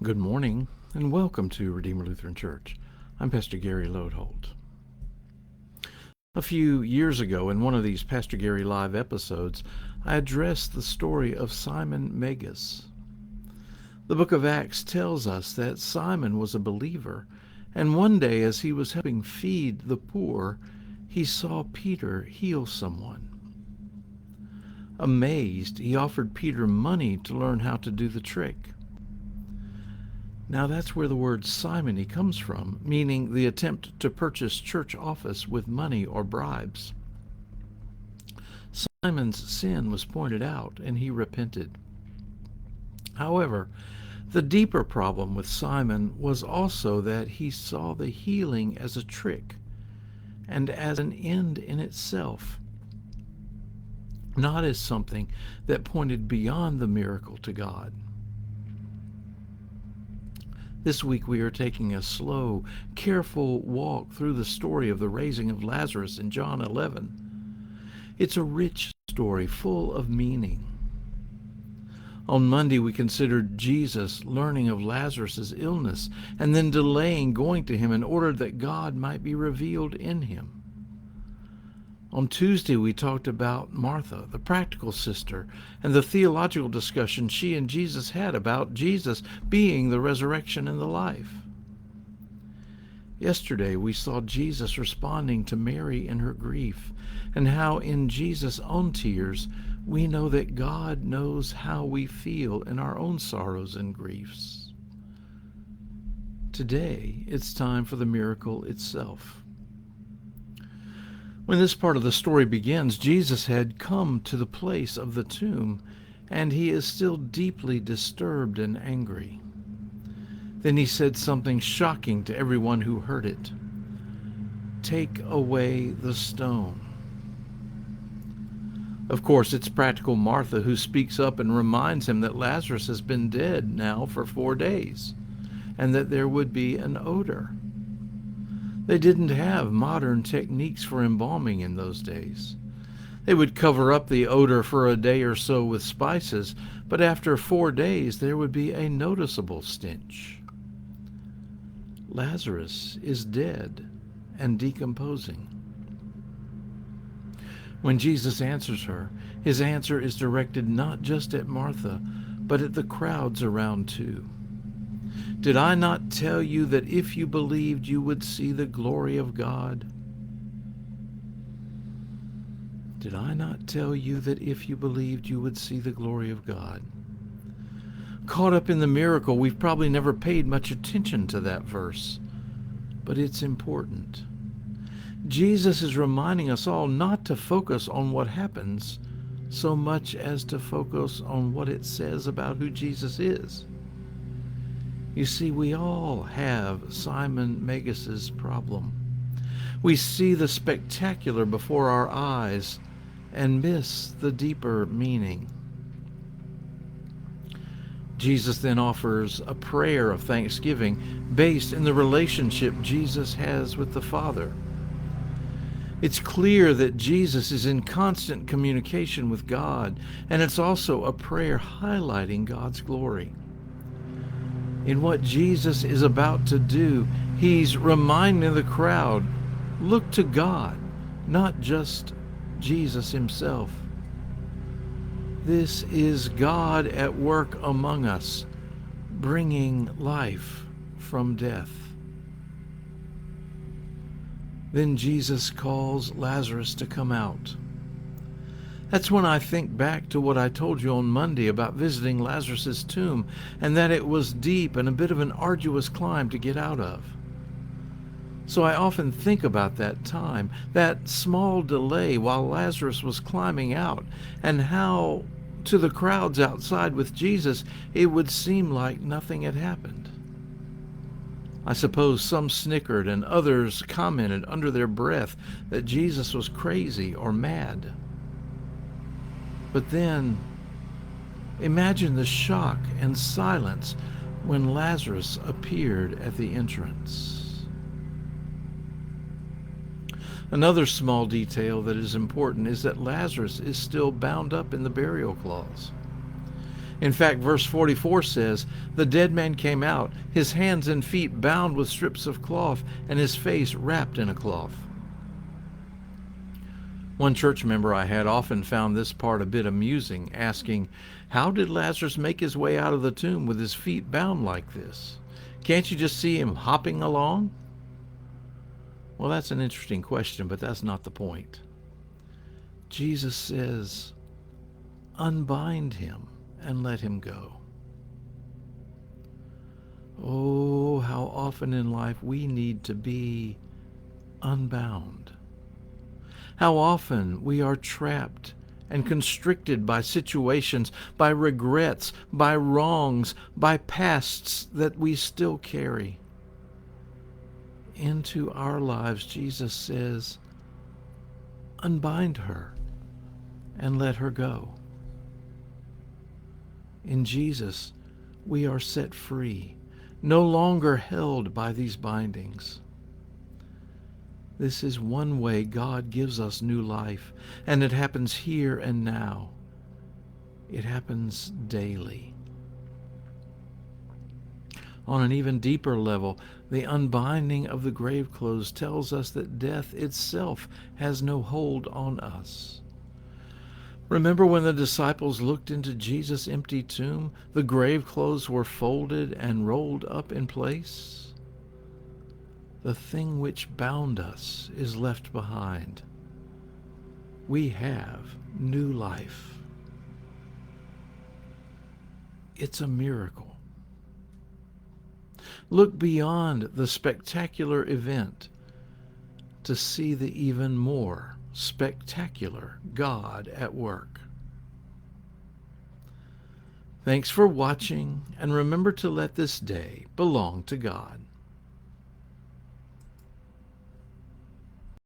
Good morning, and welcome to Redeemer Lutheran Church. I'm Pastor Gary Lodeholt. A few years ago, in one of these Pastor Gary Live episodes, I addressed the story of Simon Magus. The book of Acts tells us that Simon was a believer, and one day as he was helping feed the poor, he saw Peter heal someone. Amazed, he offered Peter money to learn how to do the trick. Now that's where the word simony comes from, meaning the attempt to purchase church office with money or bribes. Simon's sin was pointed out, and he repented. However, the deeper problem with Simon was also that he saw the healing as a trick and as an end in itself, not as something that pointed beyond the miracle to God. This week we are taking a slow, careful walk through the story of the raising of Lazarus in John 11. It's a rich story full of meaning. On Monday we considered Jesus learning of Lazarus' illness and then delaying going to him in order that God might be revealed in him. On Tuesday, we talked about Martha, the practical sister, and the theological discussion she and Jesus had about Jesus being the resurrection and the life. Yesterday, we saw Jesus responding to Mary in her grief, and how in Jesus' own tears, we know that God knows how we feel in our own sorrows and griefs. Today, it's time for the miracle itself. When this part of the story begins, Jesus had come to the place of the tomb, and he is still deeply disturbed and angry. Then he said something shocking to everyone who heard it. "Take away the stone." Of course, it's practical Martha who speaks up and reminds him that Lazarus has been dead now for 4 days, and that there would be an odor. They didn't have modern techniques for embalming in those days. They would cover up the odor for a day or so with spices, but after 4 days there would be a noticeable stench. Lazarus is dead and decomposing. When Jesus answers her, his answer is directed not just at Martha, but at the crowds around too. Did I not tell you that if you believed, you would see the glory of God? Did I not tell you that if you believed, you would see the glory of God? Caught up in the miracle, we've probably never paid much attention to that verse, but it's important. Jesus is reminding us all not to focus on what happens so much as to focus on what it says about who Jesus is. You see, we all have Simon Magus's problem. We see the spectacular before our eyes and miss the deeper meaning. Jesus then offers a prayer of thanksgiving based in the relationship Jesus has with the Father. It's clear that Jesus is in constant communication with God, and it's also a prayer highlighting God's glory. In what Jesus is about to do, he's reminding the crowd, look to God, not just Jesus himself. This is God at work among us, bringing life from death. Then Jesus calls Lazarus to come out. That's when I think back to what I told you on Monday about visiting Lazarus' tomb, and that it was deep and a bit of an arduous climb to get out of. So I often think about that time, that small delay while Lazarus was climbing out, and how to the crowds outside with Jesus, it would seem like nothing had happened. I suppose some snickered and others commented under their breath that Jesus was crazy or mad. But then, imagine the shock and silence when Lazarus appeared at the entrance. Another small detail that is important is that Lazarus is still bound up in the burial cloths. In fact, verse 44 says, "The dead man came out, his hands and feet bound with strips of cloth, and his face wrapped in a cloth." One church member I had often found this part a bit amusing, asking, "How did Lazarus make his way out of the tomb with his feet bound like this? Can't you just see him hopping along?" Well, that's an interesting question, but that's not the point. Jesus says, "Unbind him and let him go." Oh, how often in life we need to be unbound. How often we are trapped and constricted by situations, by regrets, by wrongs, by pasts that we still carry. Into our lives, Jesus says, "Unbind her and let her go." In Jesus, we are set free, no longer held by these bindings. This is one way God gives us new life, and it happens here and now. It happens daily. On an even deeper level, the unbinding of the grave clothes tells us that death itself has no hold on us. Remember when the disciples looked into Jesus' empty tomb, the grave clothes were folded and rolled up in place? The thing which bound us is left behind. We have new life. It's a miracle. Look beyond the spectacular event to see the even more spectacular God at work. Thanks for watching, and remember to let this day belong to God.